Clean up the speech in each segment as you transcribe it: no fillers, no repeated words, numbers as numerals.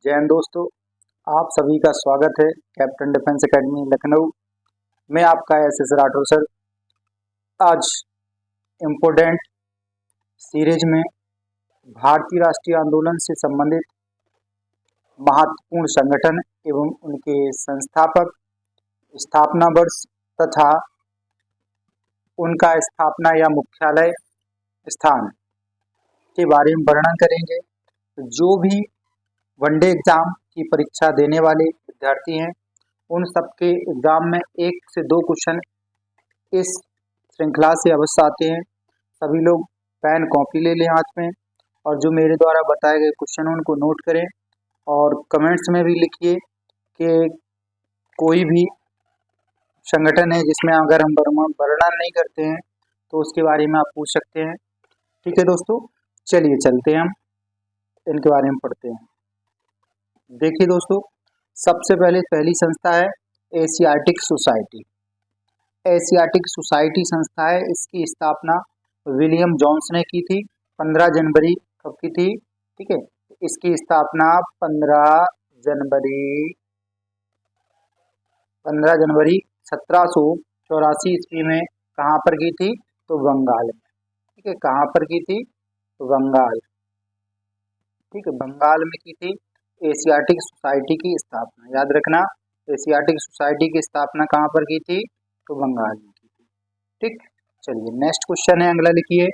जय हिंद दोस्तों, आप सभी का स्वागत है कैप्टन डिफेंस एकेडमी लखनऊ में। आपका एस राठौर सर आज इम्पोर्टेंट सीरीज में भारतीय राष्ट्रीय आंदोलन से संबंधित महत्वपूर्ण संगठन एवं उनके संस्थापक, स्थापना वर्ष तथा उनका स्थापना या मुख्यालय स्थान के बारे में वर्णन करेंगे। जो भी वनडे एग्जाम की परीक्षा देने वाले विद्यार्थी हैं, उन सबके एग्जाम में 1 से 2 क्वेश्चन इस श्रृंखला से अवश्य आते हैं। सभी लोग पेन कॉपी ले लें हाथ में और जो मेरे द्वारा बताए गए क्वेश्चन उनको नोट करें और कमेंट्स में भी लिखिए कि कोई भी संगठन है जिसमें अगर हम वर्णन नहीं करते हैं तो उसके बारे में आप पूछ सकते हैं। ठीक है दोस्तों, चलिए चलते हैं, हम इनके बारे में पढ़ते हैं। देखिए दोस्तों, सबसे पहली संस्था है एशियाटिक सोसाइटी। एशियाटिक सोसाइटी संस्था है, इसकी स्थापना विलियम जोन्स ने की थी 15 जनवरी कब की थी? ठीक है, इसकी स्थापना 15 जनवरी 1784 ईस्वी में कहाँ पर की थी? तो बंगाल में। ठीक है, कहाँ पर की थी? तो बंगाल। ठीक है, बंगाल में की थी एशियाटिक सोसाइटी की स्थापना। याद रखना, एशियाटिक सोसाइटी की स्थापना कहाँ पर की थी? तो बंगाल में की थी। ठीक, चलिए नेक्स्ट क्वेश्चन है, अगला लिखिए।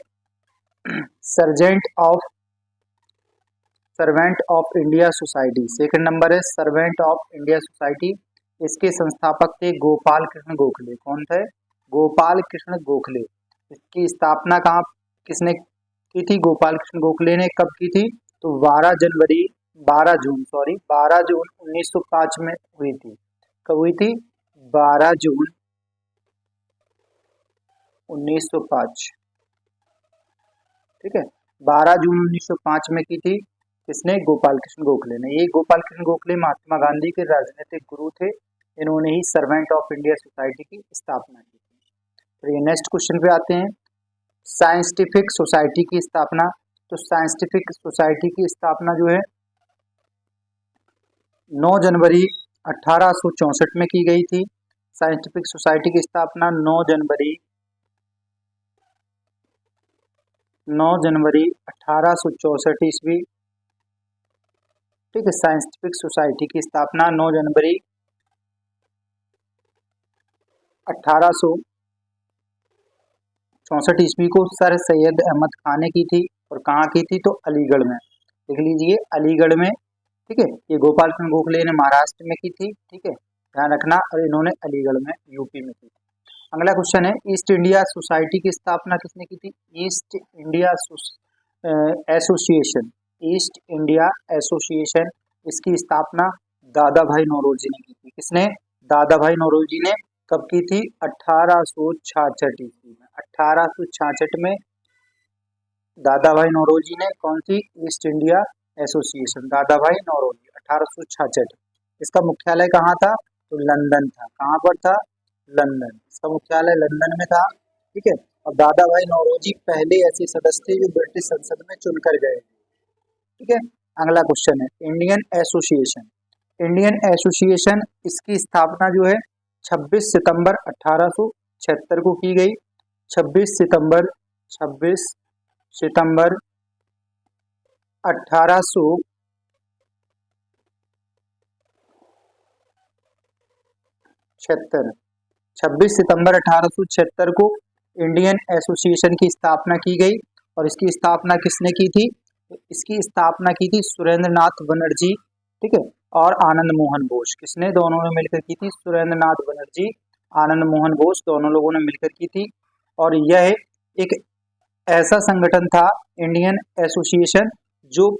Servant of India society, second number है सर्वेंट ऑफ इंडिया सोसाइटी। इसके संस्थापक थे गोपाल कृष्ण गोखले। कौन थे? गोपाल कृष्ण गोखले। इसकी स्थापना कहाँ किसने की थी? गोपाल कृष्ण गोखले ने। कब की थी? तो 12 जून 1905 में हुई थी। कब हुई थी? 12 जून 1905। ठीक है, 12 जून 1905 में की थी। किसने? गोपाल कृष्ण गोखले ने। ये गोपाल कृष्ण गोखले महात्मा गांधी के राजनीतिक गुरु थे। इन्होंने ही सर्वेंट ऑफ इंडिया सोसाइटी की स्थापना की थी। तो ये नेक्स्ट क्वेश्चन पे आते हैं, साइंटिफिक सोसाइटी की स्थापना। तो साइंटिफिक सोसाइटी की स्थापना जो है 9 जनवरी 1864 में की गई थी। साइंटिफिक सोसाइटी की स्थापना 9 जनवरी 1864 ईस्वी। ठीक है, साइंटिफिक सोसाइटी की स्थापना 9 जनवरी 1864 ईस्वी को सर सैयद अहमद खान ने की थी। और कहाँ की थी? तो अलीगढ़ में। लिख लीजिए, अलीगढ़ में। ठीक है, ये गोपाल कृष्ण गोखले ने महाराष्ट्र में की थी। ठीक है, ध्यान रखना। और इन्होंने अलीगढ़ में यूपी में की थी। अगला क्वेश्चन है, ईस्ट इंडिया सोसाइटी की स्थापना किसने की थी? East India association. East India association, इसकी स्थापना दादा भाई नौरोजी ने की थी। किसने? दादा भाई नौरोजी ने। कब की थी? 1866 ईस्वी में। 1866 में दादा भाई नौरोजी ने कौन सी? East India association. दादा भाई नौरोजी 1866। इसका मुख्यालय कहाँ था? तो लंदन था। कहाँ पर था? लंदन। इसका मुख्यालय लंदन में था। ठीक है, और दादा भाई नौरोजी पहले ऐसे सदस्य थे जो ब्रिटिश संसद में चुनकर गए। ठीक है, अगला क्वेश्चन है, इंडियन एसोसिएशन। इंडियन एसोसिएशन, इसकी स्थापना जो है 26 सितंबर 1876 को की गई। 26 सितंबर 1876 26 सितंबर 1876 को इंडियन एसोसिएशन की स्थापना की गई। और इसकी स्थापना किसने की थी? इसकी स्थापना की थी सुरेंद्र नाथ बनर्जी। ठीक है, और आनंद मोहन बोस। किसने? दोनों ने मिलकर की थी। सुरेंद्र नाथ बनर्जी, आनंद मोहन बोस, दोनों लोगों ने मिलकर की थी। और यह एक ऐसा संगठन था, इंडियन एसोसिएशन, जो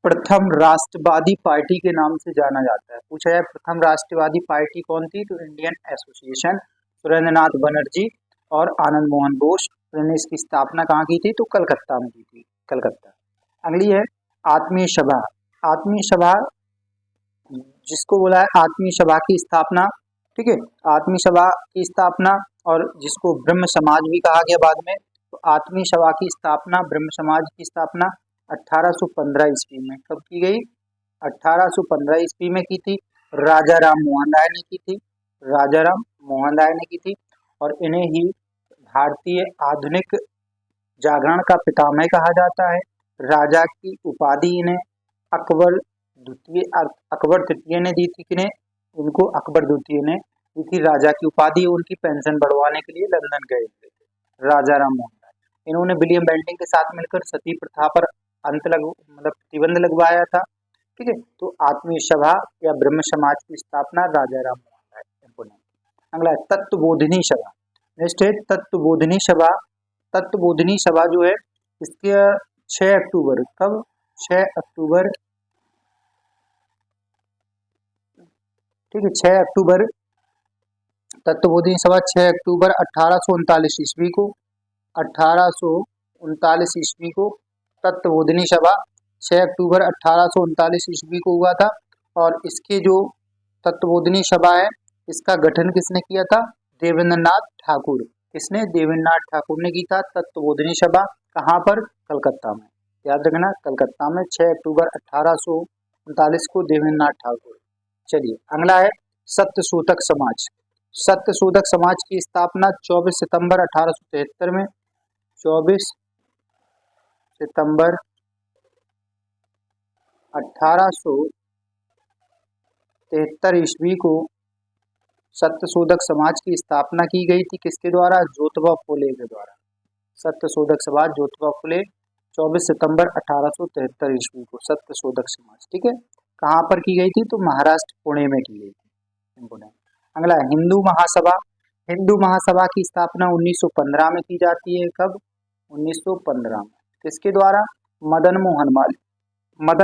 प्रथम राष्ट्रवादी पार्टी के नाम से जाना जाता है। पूछा जाए प्रथम राष्ट्रवादी पार्टी कौन थी? तो इंडियन एसोसिएशन। सुरेंद्र नाथ बनर्जी और आनंद मोहन बोस ने इसकी स्थापना कहाँ की थी? तो कलकत्ता में की थी। कलकत्ता। अगली है आत्मीय सभा। आत्मीय सभा, जिसको बोला है आत्मीय सभा की स्थापना। ठीक है, आत्मीय सभा की स्थापना, और जिसको ब्रह्म समाज भी कहा गया बाद में। तो आत्मीय सभा की स्थापना, ब्रह्म समाज की स्थापना 1815 ईस्वी में कब की गई? 1815 ईस्वी में की थी। राजा राम मोहन राय ने की थी, राजा राम मोहन राय ने की थी। और इन्हें ही भारतीय आधुनिक जागरण का पितामह कहा जाता है। राजा की उपाधि इन्हें अकबर तृतीय ने दी थी। किन्हें? उनको अकबर द्वितीय ने दी थी राजा की उपाधि। उनकी पेंशन बढ़वाने के लिए लंदन गए थे राजा राम मोहन राय। इन्होंने विलियम बेंटिंग के साथ मिलकर सती प्रथा पर प्रतिबंध लगवाया था। ठीक है, तो आत्मीय सभा या ब्रह्म समाज की स्थापना राजा राम मोहन राय। अगला है तत्वबोधिनी सभा। नेक्स्ट है तत्वबोधिनी सभा। तत्वबोधिनी सभा जो है इसके 6 अक्टूबर, कब? 6 अक्टूबर, ठीक है, 6 अक्टूबर। तत्वबोधिनी सभा 6 अक्टूबर 1839 ईस्वी को, 1839 ईस्वी को तत्वबोधिनी सभा 6 अक्टूबर 1839 ईस्वी को हुआ था। और इसके जो तत्वबोधिनी सभा है इसका गठन किसने किया था? देवेंद्रनाथ ठाकुर। किसने? देवेंद्रनाथ ठाकुर ने की था तत्वबोधिनी सभा। कहाँ पर? कलकत्ता में। याद रखना, कलकत्ता में 6 अक्टूबर 1839 को देवेंद्रनाथ ठाकुर। चलिए अगला है सत्यशोधक समाज। सत्यशोधक समाज की स्थापना 24 सितंबर 1873 में, 24 सितंबर 1873 ईस्वी को सत्यशोधक समाज की स्थापना की गई थी। किसके द्वारा? ज्योतिबा फुले के द्वारा। सत्यशोधक समाज ज्योतिबा फुले 24 सितंबर 1873 ईस्वी को सत्यशोधक समाज। ठीक है, कहाँ पर की गई थी? तो महाराष्ट्र पुणे में की गई थी। अगला हिंदू महासभा। हिंदू महासभा की स्थापना 1915 में की जाती है। कब? 1915 में। किसके द्वारा? मदन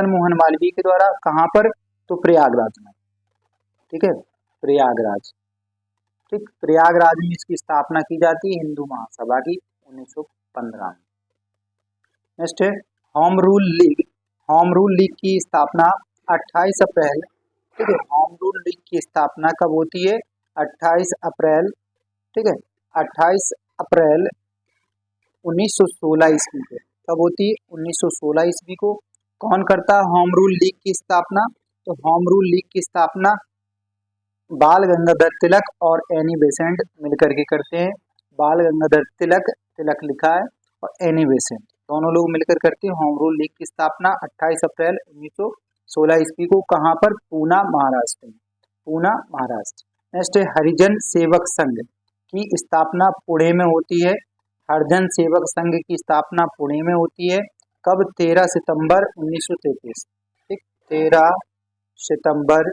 मोहन मालवीय के द्वारा। कहाँ पर? तो प्रयागराज में। ठीक है, प्रयागराज। ठीक, प्रयागराज में इसकी स्थापना की जाती है हिंदू महासभा की 1915 में। नेक्स्ट है home rule league. Home rule league की स्थापना 28 अप्रैल, ठीक है, होम रूल लीग की स्थापना कब होती है? 28 अप्रैल, ठीक है, 28 अप्रैल 1916 ईस्वी को। कब होती है? 1916 ईस्वी को। कौन करता है होम रूल लीग की स्थापना? तो होम रूल लीग की स्थापना बाल गंगाधर तिलक और एनी बेसेंट मिलकर के करते हैं। बाल गंगाधर तिलक, तिलक लिखा है, और एनी बेसेंट दोनों लोग मिलकर करते हैं होम रूल लीग की स्थापना 28 अप्रैल 1916 ईस्वी को। कहाँ पर? पूना, महाराष्ट्र में। पूना, महाराष्ट्र। नेक्स्ट है हरिजन सेवक संघ की स्थापना पुणे में होती है। हरिजन सेवक संघ की स्थापना पुणे में होती है। कब? 13 सितंबर 1933। ठीक, 13 सितंबर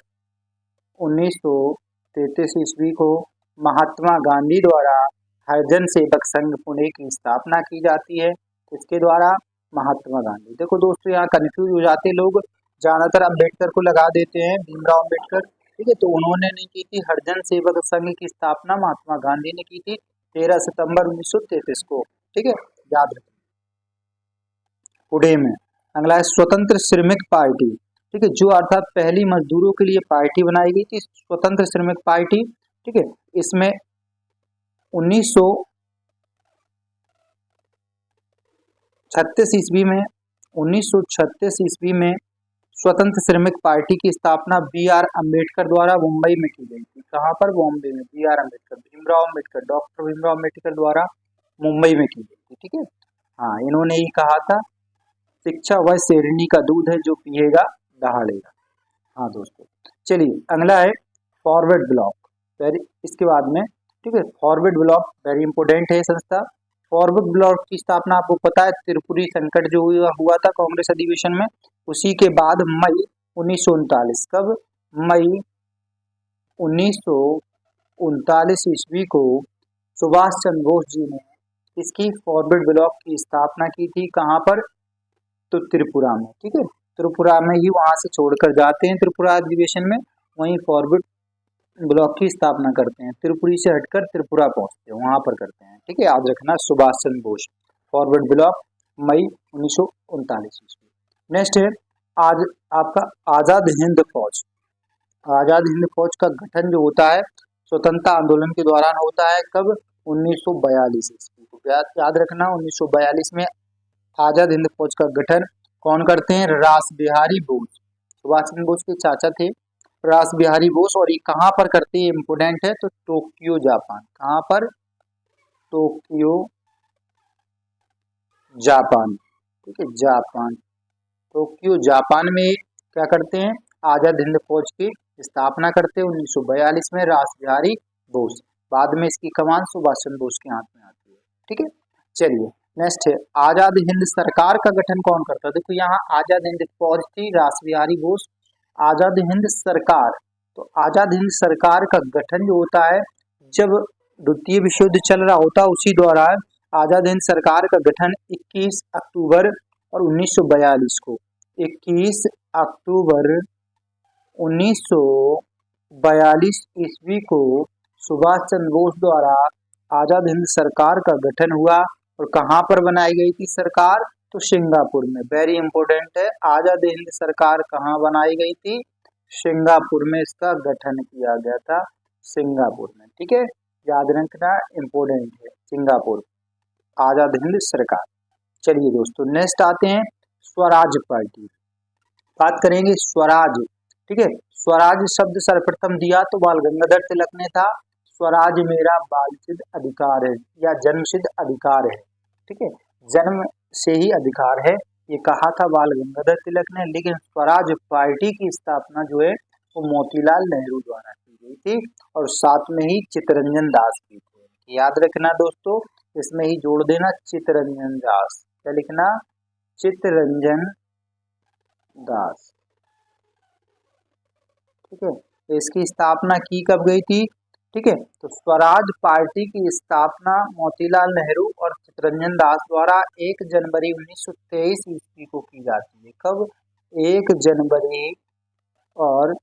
1933 ईस्वी को महात्मा गांधी द्वारा हरिजन सेवक संघ पुणे की स्थापना की जाती है। किसके द्वारा? महात्मा गांधी। देखो दोस्तों, यहाँ कंफ्यूज हो जाते लोग, ज्यादातर अम्बेडकर को लगा देते हैं, भीमराव अम्बेडकर। ठीक है, तो उन्होंने नहीं की थी। हरिजन सेवक संघ की स्थापना महात्मा गांधी ने की थी 13 सितंबर 1933 को। ठीक है, याद रखें, पुणे में। अगला है स्वतंत्र श्रमिक पार्टी। ठीक है, जो अर्थात पहली मजदूरों के लिए पार्टी बनाई गई थी, स्वतंत्र श्रमिक पार्टी। ठीक है, इसमें 1936 ईस्वी में 1936 ईस्वी में स्वतंत्र श्रमिक पार्टी की स्थापना बी आर अम्बेडकर द्वारा मुंबई में की गई थी। कहाँ पर? बॉम्बे में। B R Ambedkar, Bhimrao Ambedkar, doctor Bhimrao Ambedkar द्वारा मुंबई में की गई थी। ठीक है, हाँ, इन्होंने ही कहा था शिक्षा वह शेरनी का दूध है जो पिएगा दहाड़ेगा। हाँ दोस्तों, चलिए अगला है फॉरवर्ड ब्लॉक। वेरी, इसके बाद में, ठीक है, फॉरवर्ड ब्लॉक वेरी इंपोर्टेंट है संस्था। फॉरवर्ड ब्लॉक की स्थापना आपको पता है, त्रिपुरी संकट जो हुआ था कांग्रेस अधिवेशन में, उसी के बाद मई 1939। कब? मई 1939 ईस्वी को सुभाष चंद्र बोस जी ने इसकी फॉरवर्ड ब्लॉक की स्थापना की थी। कहाँ पर? तो त्रिपुरा में। ठीक है, त्रिपुरा में ही, वहां से छोड़कर जाते हैं त्रिपुरा अधिवेशन में, वहीं फॉरवर्ड ब्लॉक की स्थापना करते हैं। त्रिपुरी से हटकर त्रिपुरा पहुंचते हैं, वहां पर करते हैं। ठीक है, याद रखना, सुभाष चंद्र बोस, फॉरवर्ड ब्लॉक, मई 1939 ईस्वी। नेक्स्ट है आज आपका आजाद हिंद फौज। आजाद हिंद फौज का गठन जो होता है स्वतंत्रता आंदोलन के दौरान होता है। कब? 1942 ईस्वी को। याद रखना, 1942 में आजाद हिंद फौज का गठन कौन करते हैं? रास बिहारी बोस। सुभाष चंद्र बोस के चाचा थे रास बिहारी बोस, और ये कहाँ पर करते हैं, इम्पोर्टेंट है, तो टोक्यो जापान। कहाँ पर, टोक्यो जापान, ठीक है, जापान, टोक्यो जापान में क्या करते हैं, आजाद हिंद फौज की स्थापना करते हैं 1942 में रास बिहारी बोस। बाद में इसकी कमान सुभाष चंद्र बोस के हाथ में आती है, ठीक है। चलिए नेक्स्ट है, आजाद हिंद सरकार का गठन कौन करता है। देखो यहाँ आजाद हिंद फौज थी, रास बिहारी बोस, आजाद हिंद सरकार। तो आजाद हिंद सरकार का गठन जो होता है जब द्वितीय विश्व युद्ध चल रहा होता है, उसी दौरान आजाद हिंद सरकार का गठन 21 अक्टूबर और 1942 को, 21 अक्टूबर 1942 ईस्वी को सुभाष चंद्र बोस द्वारा आजाद हिंद सरकार का गठन हुआ। और कहाँ पर बनाई गई थी सरकार, तो सिंगापुर में। वेरी इंपॉर्टेंट है, आजाद हिंद सरकार कहाँ बनाई गई थी, सिंगापुर में इसका गठन किया गया था, सिंगापुर में, ठीक है, याद रखना इंपॉर्टेंट है, सिंगापुर, आजाद हिंद सरकार। चलिए दोस्तों नेक्स्ट आते हैं स्वराज पार्टी, बात करेंगे स्वराज, ठीक है। स्वराज शब्द सर्वप्रथम दिया तो बाल गंगाधर तिलक ने था। स्वराज मेरा बालसिद्ध अधिकार है या जन्मसिद्ध अधिकार है, ठीक है, जन्म से ही अधिकार है, ये कहा था बाल गंगाधर तिलक ने। लेकिन स्वराज पार्टी की स्थापना जो है वो मोतीलाल नेहरू द्वारा की गई थी, और साथ में ही चित्तरंजन दास भी थे, याद रखना दोस्तों, इसमें ही जोड़ देना चित्तरंजन दास, क्या लिखना, चित्तरंजन दास, ठीक है। इसकी स्थापना की कब गई थी, ठीक है, तो स्वराज पार्टी की स्थापना मोतीलाल नेहरू और चित्तरंजन दास द्वारा 1 जनवरी 1923 ईस्वी को की जाती है। कब, 1 जनवरी और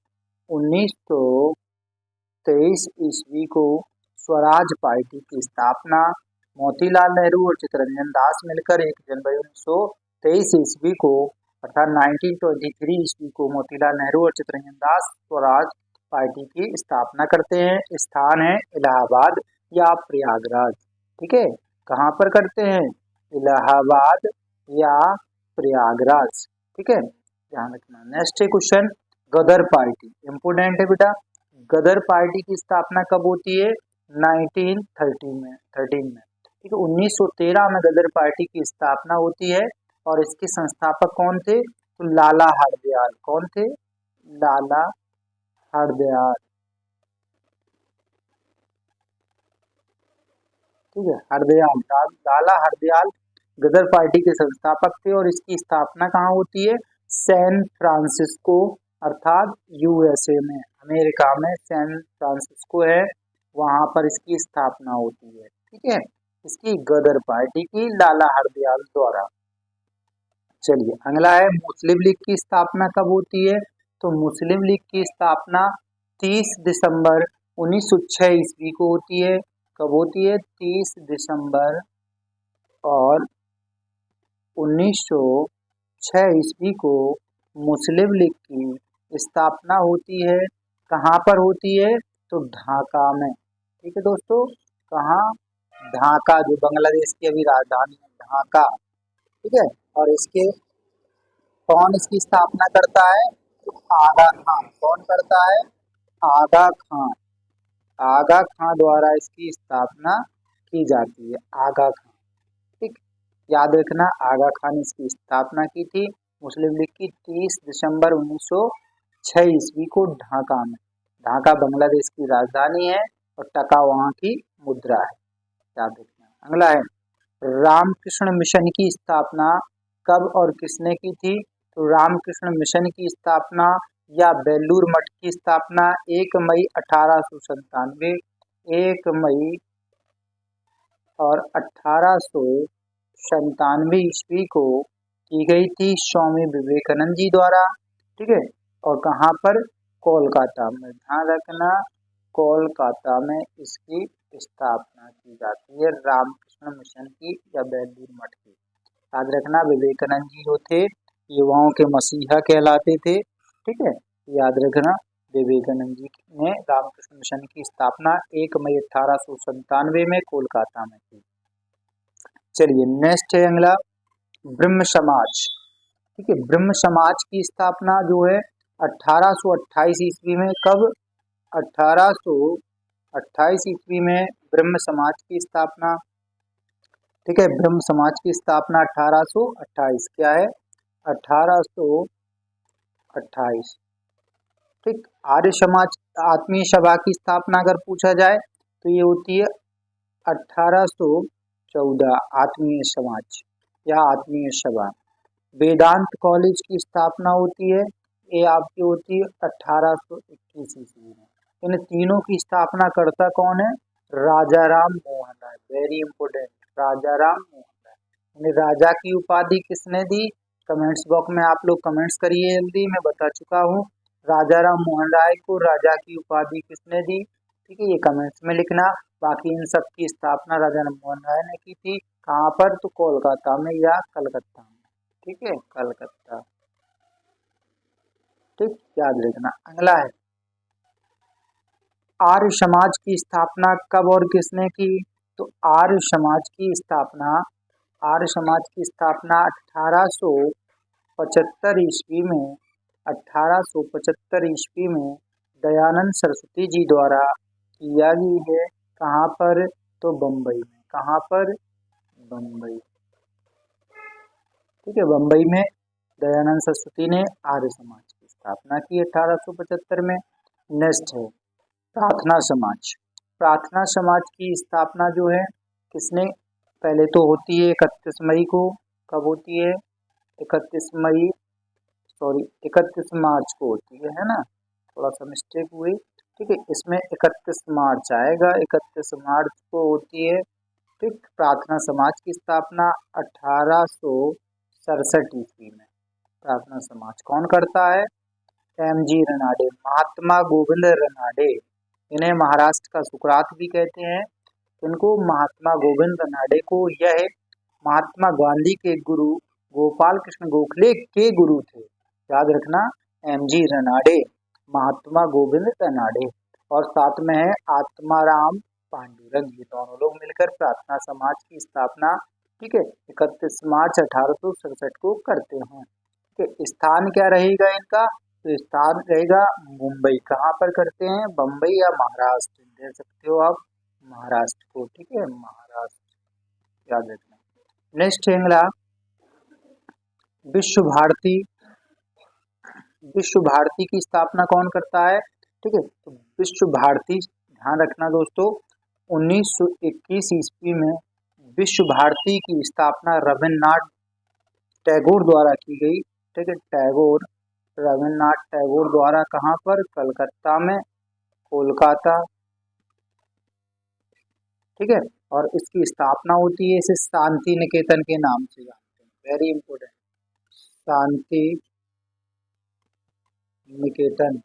1923 ईस्वी को स्वराज पार्टी की स्थापना मोतीलाल नेहरू और चित्तरंजन दास मिलकर 1 जनवरी 1923 ईस्वी को, अर्थात 1923 ईस्वी को मोतीलाल नेहरू और चित्तरंजन दास स्वराज पार्टी की स्थापना करते हैं। स्थान है इलाहाबाद या प्रयागराज, ठीक है, कहाँ पर करते हैं, इलाहाबाद या प्रयागराज, ठीक है, ध्यान रखना। नेक्स्ट है क्वेश्चन, गदर पार्टी, इंपोर्टेंट है बेटा। गदर पार्टी की स्थापना कब होती है, 1913 में, ठीक है, 1913 में गदर पार्टी की स्थापना होती है, और इसके संस्थापक कौन थे, तो लाला हरदयाल, कौन थे, लाला हरदयाल, ठीक है, हरदयाल, लाला हरदयाल गदर पार्टी के संस्थापक थे। और इसकी स्थापना कहाँ होती है, सैन फ्रांसिस्को, अर्थात यूएसए में, अमेरिका में सैन फ्रांसिस्को है, वहां पर इसकी स्थापना होती है, ठीक है, इसकी गदर पार्टी की लाला हरदयाल द्वारा। चलिए अगला है मुस्लिम लीग की स्थापना कब होती है, तो मुस्लिम लीग की स्थापना 30 दिसंबर 1906 ईस्वी को होती है। कब होती है, 30 दिसंबर और 1906 ईस्वी को मुस्लिम लीग की स्थापना होती है। कहाँ पर होती है, तो ढाका में, ठीक है दोस्तों, कहाँ, ढाका, जो बांग्लादेश की अभी राजधानी है, ढाका, ठीक है। और इसके कौन इसकी स्थापना करता है, तो आगा खान, कौन करता है, आगा खान, आगा खान द्वारा इसकी स्थापना की जाती है, आगा खान, ठीक, याद रखना, आगा खान इसकी स्थापना की थी मुस्लिम लीग की 30 दिसंबर 1906 ईस्वी को ढाका में। ढाका बांग्लादेश की राजधानी है और टका वहाँ की मुद्रा है, याद रखना। अगला है रामकृष्ण मिशन की स्थापना कब और किसने की थी, तो रामकृष्ण मिशन की स्थापना या बेलूर मठ की स्थापना 1 मई 1897, 1 मई और 1897 ईस्वी को की गई थी स्वामी विवेकानंद जी द्वारा, ठीक है। और कहाँ पर, कोलकाता में, ध्यान रखना, कोलकाता में इसकी स्थापना की जाती है रामकृष्ण मिशन की या बेलूर मठ की। याद रखना, विवेकानंद जी जो थे युवाओं के मसीहा कहलाते थे, ठीक है, याद रखना, विवेकानंद जी ने रामकृष्ण मिशन की स्थापना 1 मई 1897 में कोलकाता में की। चलिए नेक्स्ट है अगला ब्रह्म समाज, ठीक है, ब्रह्म समाज की स्थापना जो है 1828 ईस्वी में, कब? 1828 ईस्वी में ब्रह्म समाज की स्थापना। ठीक है, ब्रह्म समाज की स्थापना 1828, क्या है? 1828। ठीक, आर्य समाज आत्मीय सभा की स्थापना अगर पूछा जाए तो ये होती है 1814, आत्मीय समाज या आत्मीय सभा। वेदांत कॉलेज की स्थापना होती है, ये आपकी होती है 1821 ईस्वी में। इन तीनों की स्थापना करता कौन है? राजा राम मोहन राय। वेरी इंपोर्टेंट, राजा राम मोहन राय। यानी राजा की उपाधि किसने दी? कमेंट्स बॉक्स में आप लोग कमेंट्स करिए जल्दी, मैं बता चुका हूँ। राजा राम मोहन राय को राजा की उपाधि किसने दी? ठीक है, ये कमेंट्स में लिखना। बाकी इन सब की स्थापना राजा राम मोहन राय ने की थी। कहाँ पर? तो कोलकाता में या कलकत्ता में। ठीक है, कलकत्ता। ठीक, याद रखना। अगला है, आर्य समाज की स्थापना कब और किसने की? तो आर्य समाज की स्थापना 1875 ईस्वी में, 1875 ईस्वी में दयानंद सरस्वती जी द्वारा किया गई है। कहाँ पर? तो बम्बई में। कहाँ पर? बम्बई। ठीक है, बम्बई में दयानंद सरस्वती ने आर्य समाज की स्थापना की 1875 में। नेक्स्ट है प्रार्थना समाज। प्रार्थना समाज की स्थापना जो है किसने? पहले तो होती है 31 मई को। कब होती है? 31 मार्च को होती है ना, थोड़ा सा मिस्टेक हुई। ठीक है, इसमें 31 मार्च आएगा, 31 मार्च को होती है। ठीक, प्रार्थना समाज की स्थापना 1867 ईस्वी में। प्रार्थना समाज कौन करता है? एमजी रनाडे, महात्मा गोविंद रनाडे। इन्हें महाराष्ट्र का सुकरात भी कहते हैं। इनको महात्मा गोविंद रनाडे को, यह महात्मा गांधी के गुरु गोपाल कृष्ण गोखले के गुरु थे। याद रखना, एमजी रनाडे, महात्मा गोविंद रनाडे, और साथ में है आत्माराम पांडुरंग। ये दोनों लोग मिलकर प्रार्थना समाज की स्थापना, ठीक है, 31 मार्च 1867 को करते हैं। ठीक है, स्थान क्या रहेगा इनका? तो स्थान रहेगा मुंबई। कहाँ पर करते हैं? बम्बई या महाराष्ट्र, दे सकते हो आप महाराष्ट्र को। ठीक है, महाराष्ट्र, याद रखना। नेक्स्ट अगला, विश्व भारती। विश्व भारती की स्थापना कौन करता है? ठीक है, तो विश्व भारती, ध्यान रखना दोस्तों, 1921 ईस्वी में विश्व भारती की स्थापना रविन्द्रनाथ टैगोर द्वारा की गई। ठीक है, रविन्द्रनाथ टैगोर द्वारा। कहाँ पर? कलकत्ता में, कोलकाता। ठीक है, और इसकी स्थापना होती है, इसे शांति निकेतन के नाम से जानते हैं। Very important, Shanti Niketan.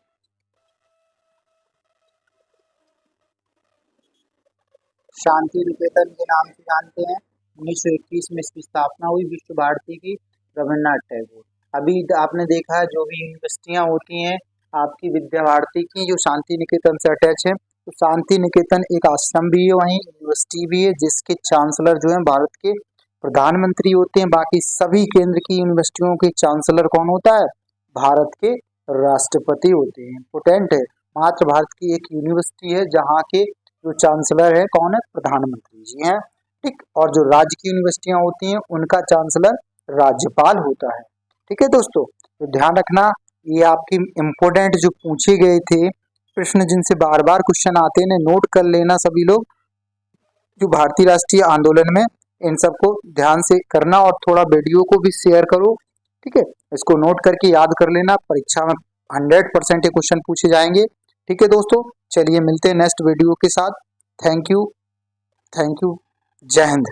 शांति निकेतन के नाम से जानते हैं। 1921 में इसकी स्थापना हुई विश्व भारती की, रविन्द्रनाथ टैगोर। अभी आपने देखा है जो भी यूनिवर्सिटियां होती हैं आपकी विद्या भारती की, जो शांति निकेतन से अटैच है, तो शांति निकेतन एक आश्रम भी है, वहीं यूनिवर्सिटी भी है, जिसके चांसलर जो है भारत के प्रधानमंत्री होते हैं। बाकी सभी केंद्र की यूनिवर्सिटियों के चांसलर कौन होता है? भारत के राष्ट्रपति होते हैं। इंपोर्टेंट है, मात्र भारत की एक यूनिवर्सिटी है जहाँ के जो चांसलर है कौन है? प्रधानमंत्री जी हैं। ठीक, और जो राज्य की यूनिवर्सिटियां होती हैं उनका चांसलर राज्यपाल होता है। ठीक है दोस्तों, तो ध्यान रखना, ये आपकी इम्पोर्टेंट जो पूछे गए थे प्रश्न, जिनसे बार बार क्वेश्चन आते हैं, नोट कर लेना सभी लोग, जो भारतीय राष्ट्रीय आंदोलन में, इन सबको ध्यान से करना और थोड़ा वीडियो को भी शेयर करो। ठीक है, इसको नोट करके याद कर लेना, परीक्षा में 100% ये क्वेश्चन पूछे जाएंगे। ठीक है दोस्तों, चलिए मिलते हैं नेक्स्ट वीडियो के साथ। थैंक यू, जय हिंद।